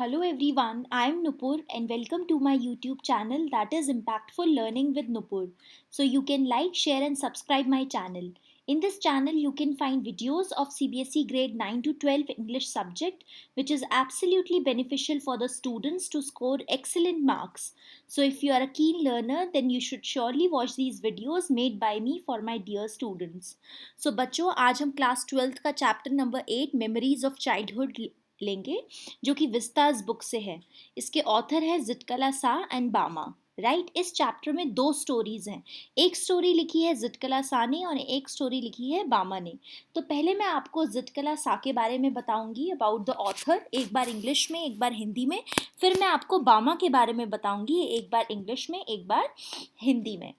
Hello everyone, I am Nupur and welcome to my YouTube channel that is Impactful Learning with Nupur. So you can like, share and subscribe my channel. In this channel you can find videos of CBSE grade 9 to 12 English subject which is absolutely beneficial for the students to score excellent marks. So if you are a keen learner then you should surely watch these videos made by me for my dear students. So बच्चों आज हम class 12th का chapter number 8 memories of childhood लेंगे जो कि Vistas book से है। इसके ऑथर है जिटकला सा एंड बामा। राइट इस चैप्टर में दो स्टोरीज हैं। एक स्टोरी लिखी है जिटकला सा ने और एक स्टोरी लिखी है बामा ने। तो पहले मैं आपको जिटकला सा के बारे में बताऊंगी अबाउट द ऑथर, एक बार इंग्लिश में एक बार हिंदी में। फिर मैं आपको बामा के बारे में बताऊंगी, एक बार इंग्लिश में एक बार हिंदी में।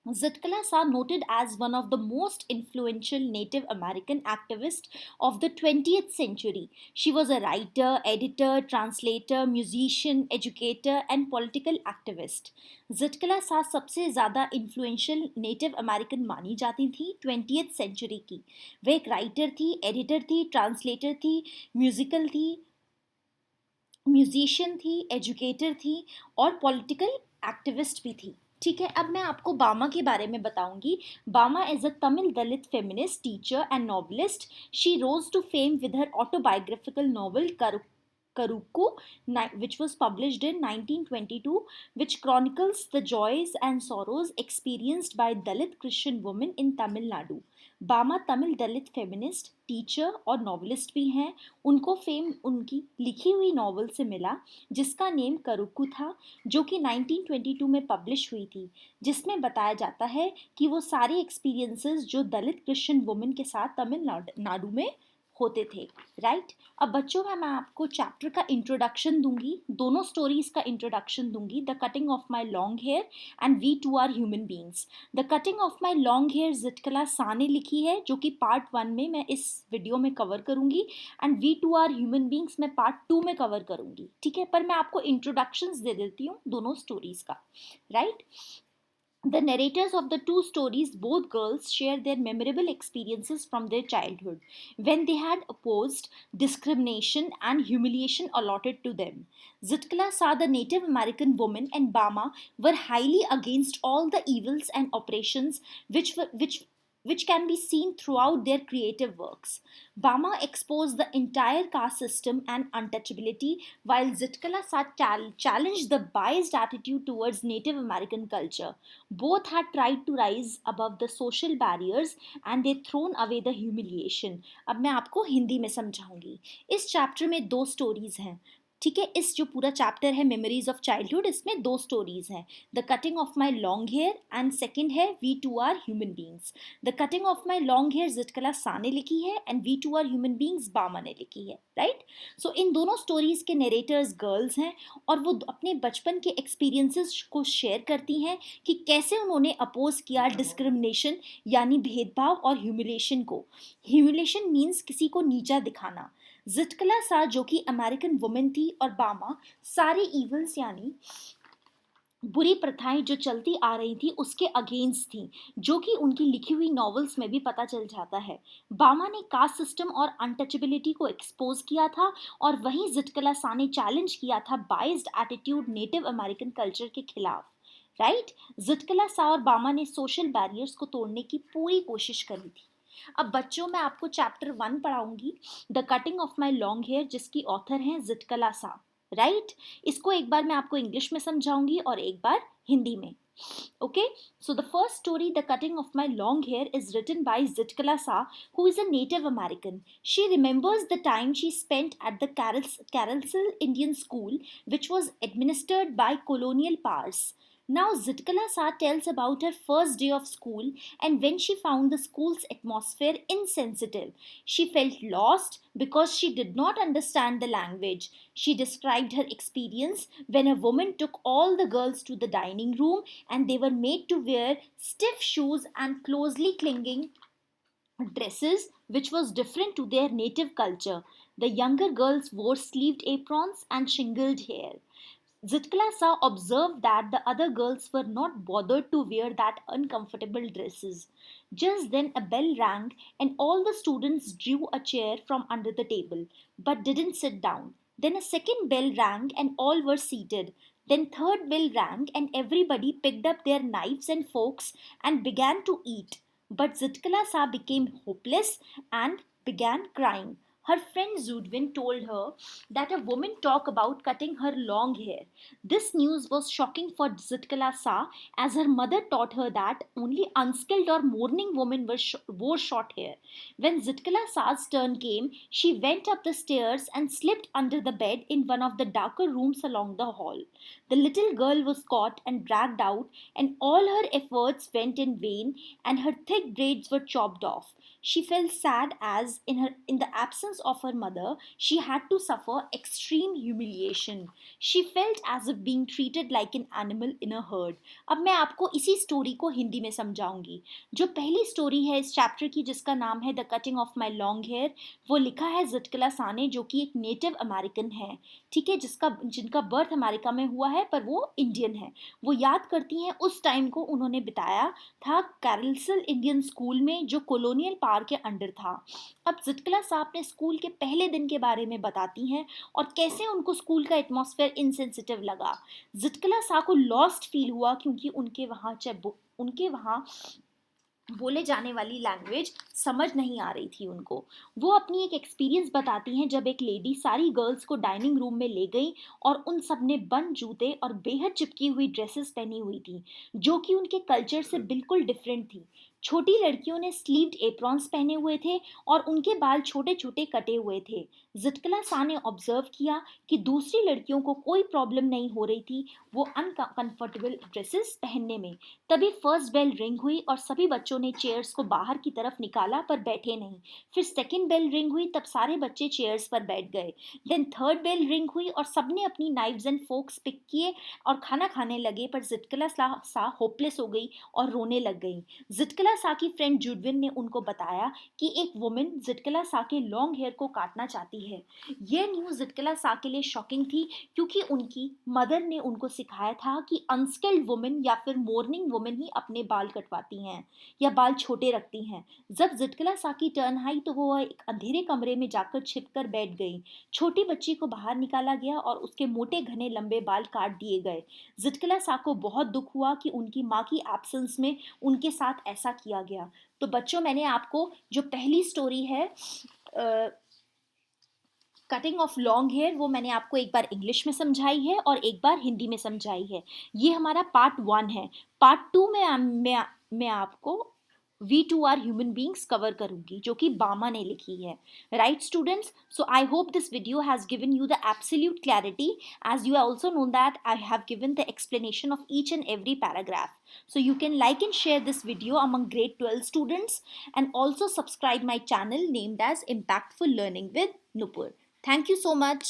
Zitkala Sa, noted as one of the most influential Native American activists of the 20th century. She was a writer, editor, translator, musician, educator and political activist. Zitkala Sa सबसे ज़्यादा influential Native American मानी जाती थी 20th century की। वे एक writer थी, editor थी, translator थी, म्यूजिकल थी, म्यूजिशियन थी, एजुकेटर थी और पॉलिटिकल एक्टिविस्ट भी थी। ठीक है, अब मैं आपको बामा के बारे में बताऊंगी। Bama is a Tamil Dalit feminist teacher and novelist. She rose to fame with her autobiographical novel Karuku, which was published in 1922, which chronicles the joys and sorrows experienced by Dalit Christian women in Tamil Nadu. बामा Tamil Dalit feminist teacher और novelist भी हैं। उनको fame उनकी लिखी हुई novel से मिला जिसका नेम करुक्कू था, जो कि 1922 में पब्लिश हुई थी, जिसमें बताया जाता है कि वो सारे एक्सपीरियंसेस जो दलित क्रिश्चियन वुमेन के साथ तमिलनाडु में होते थे। राइट, अब बच्चों मैं आपको चैप्टर का इंट्रोडक्शन दूंगी, दोनों स्टोरीज का इंट्रोडक्शन दूंगी। The cutting of my long hair and we to are human beings. The cutting of my long hair Zitkala Sa ने लिखी है, जो कि पार्ट 1 में मैं इस वीडियो में कवर करूंगी and we to are human beings मैं पार्ट 2 में कवर करूंगी। ठीक है, पर मैं आपको इंट्रोडक्शंस दे देती हूँ दोनों स्टोरीज का। Right, the narrators of the two stories, both girls, share their memorable experiences from their childhood when they had opposed discrimination and humiliation allotted to them. Zitkala Sa, the Native American woman, and Bama were highly against all the evils and oppressions which can be seen throughout their creative works. Bama exposed the entire caste system and untouchability, while Zitkala Sa challenged the biased attitude towards Native American culture. Both had tried to rise above the social barriers and they thrown away the humiliation. अब मैं आपको हिंदी में समझाऊंगी। इस chapter में दो stories हैं। ठीक है, इस जो पूरा चैप्टर है मेमोरीज ऑफ चाइल्डहुड, इसमें दो स्टोरीज हैं, the cutting of my long hair and second है we to are human beings. The cutting of my long hair Zitkala Sa ने लिखी है and we to are human beings Bama ने लिखी है। राइट, सो इन दोनों स्टोरीज के नरेटर्स गर्ल्स हैं और वो अपने बचपन के एक्सपीरियंसेस को शेयर करती हैं कि कैसे उन्होंने अपोज किया डिस्क्रिमिनेशन यानी भेदभाव और ह्यूमिलेशन को। ह्यूमिलेशन मीन्स किसी को नीचा दिखाना। जिटकला सा जो कि अमेरिकन वुमेन थी और बामा सारी इवल्स यानी बुरी प्रथाएं जो चलती आ रही थी उसके अगेंस्ट थी, जो कि उनकी लिखी हुई नॉवेल्स में भी पता चल जाता है। बामा ने कास्ट सिस्टम और अनटचेबिलिटी को एक्सपोज किया था और वहीं जिटकला सा ने चैलेंज किया था biased attitude native American culture के खिलाफ। राइट, जिटकला सा और बामा ने सोशल बैरियर्स को तोड़ने की पूरी कोशिश करी थी। अब बच्चों मैं आपको चैप्टर 1 पढ़ाऊंगी, the cutting of my long hair, जिसकी ऑथर हैं जिटकला सा। राइट, इसको एक बार मैं आपको इंग्लिश में समझाऊंगी और एक बार हिंदी में। Okay, so the first story, The Cutting of My Long Hair, is written by Zitkala Sa, who is a Native American. She remembers the time she spent at the Carrollsville Indian School, which was administered by colonial powers. Now, Zitkala Sa tells about her first day of school and when she found the school's atmosphere insensitive. She felt lost because she did not understand the language. She described her experience when a woman took all the girls to the dining room and they were made to wear stiff shoes and closely clinging dresses, which was different to their native culture. The younger girls wore sleeved aprons and shingled hair. Zitkala Sa observed that the other girls were not bothered to wear that uncomfortable dresses. Just then a bell rang and all the students drew a chair from under the table but didn't sit down. Then a second bell rang and all were seated. Then third bell rang and everybody picked up their knives and forks and began to eat. But Zitkala Sa became hopeless and began crying. Her friend Zudwin told her that a woman talked about cutting her long hair. This news was shocking for Zitkala Sa, as her mother taught her that only unskilled or mourning women wore short hair. When Zitkala Sa's turn came, she went up the stairs and slipped under the bed in one of the darker rooms along the hall. The little girl was caught and dragged out, and all her efforts went in vain, and her thick braids were chopped off. She felt sad as, in the absence of her mother, she had to suffer extreme humiliation. She felt as if being treated like an animal in a herd. अब मैं आपको इसी story को हिंदी में समझाऊंगी. जो पहली story है इस चैप्टर की, जिसका नाम है the cutting of my long hair, वो लिखा है जिटकला सा ने, जो कि एक नेटिव अमेरिकन है. ठीक है, जिनका बर्थ अमेरिका में हुआ है पर वो इंडियन है. वो याद करती हैं उस टाइम को उन्होंने बिताया था कैरलसल इंडियन स्कूल में, जो कॉलोनियल पावर के अंडर था. अब जिटकला सा अपने स्कूल के पहले दिन के बारे में बताती हैं और कैसे उनको स्कूल का एटमॉस्फेयर इनसेंसिटिव लगा. जिटकला सा को लॉस्ट फील हुआ क्योंकि उनके वहाँ बोले जाने वाली लैंग्वेज समझ नहीं आ रही थी उनको. वो अपनी एक एक्सपीरियंस बताती हैं जब एक लेडी सारी गर्ल्स को डाइनिंग रूम में ले गई और उन सब ने बंद जूते और बेहद चिपकी हुई ड्रेसेस पहनी हुई थी, जो कि उनके कल्चर से बिल्कुल डिफरेंट थी. छोटी लड़कियों ने स्लीव्ड एप्रॉन्स पहने हुए थे और उनके बाल छोटे छोटे कटे हुए थे. जिटकला सा ने ऑब्जर्व किया कि दूसरी लड़कियों को कोई प्रॉब्लम नहीं हो रही थी वो अनकंफर्टेबल ड्रेसेस पहनने में. तभी फर्स्ट बेल रिंग हुई और सभी बच्चों ने चेयर्स को बाहर की तरफ निकाला पर बैठे नहीं. फिर सेकंड बेल रिंग हुई, तब सारे बच्चे चेयर्स पर बैठ गए. देन थर्ड बेल रिंग हुई और सबने अपनी नाइव्स एंड फोक्स पिक किए और खाना खाने लगे. पर जिटकला सा होपलेस हो गई और रोने लग गई. जिटकला सा की फ्रेंड जुडविन ने उनको बताया कि एक वुमन जिटकला सा के लॉन्ग हेयर को काटना चाहती है. यह न्यूज़ जिटकला सा के लिए शॉकिंग थी क्योंकि उनकी मदर ने उनको सिखाया था कि अनस्किल्ड वुमेन या फिर मोर्निंग वुमेन ही अपने बाल कटवाती हैं या बाल छोटे रखती हैं. जब जिटकला सा की टर्न आई तो वो एक अंधेरे कमरे में जाकर छिपकर बैठ गई. छोटी बच्ची को बाहर निकाला गया और उसके मोटे घने लंबे बाल काट दिए गए. जिटकला सा को बहुत दुख हुआ कि उनकी माँ की एब्सेंस में उनके साथ ऐसा किया गया. तो बच्चों, मैंने आपको जो पहली स्टोरी है कटिंग ऑफ लॉन्ग हेयर, वो मैंने आपको एक बार इंग्लिश में समझाई है और एक बार हिंदी में समझाई है. ये हमारा पार्ट 1 है. पार्ट 2 में मैं आपको we to are human beings cover करूंगी, जो कि बामा ने लिखी है. Right students, so I hope this video has given you the absolute clarity, as you also know that I have given the explanation of each and every paragraph. So you can like and share this video among grade 12 students and also subscribe my channel named as Impactful Learning with Nupur. Thank you so much.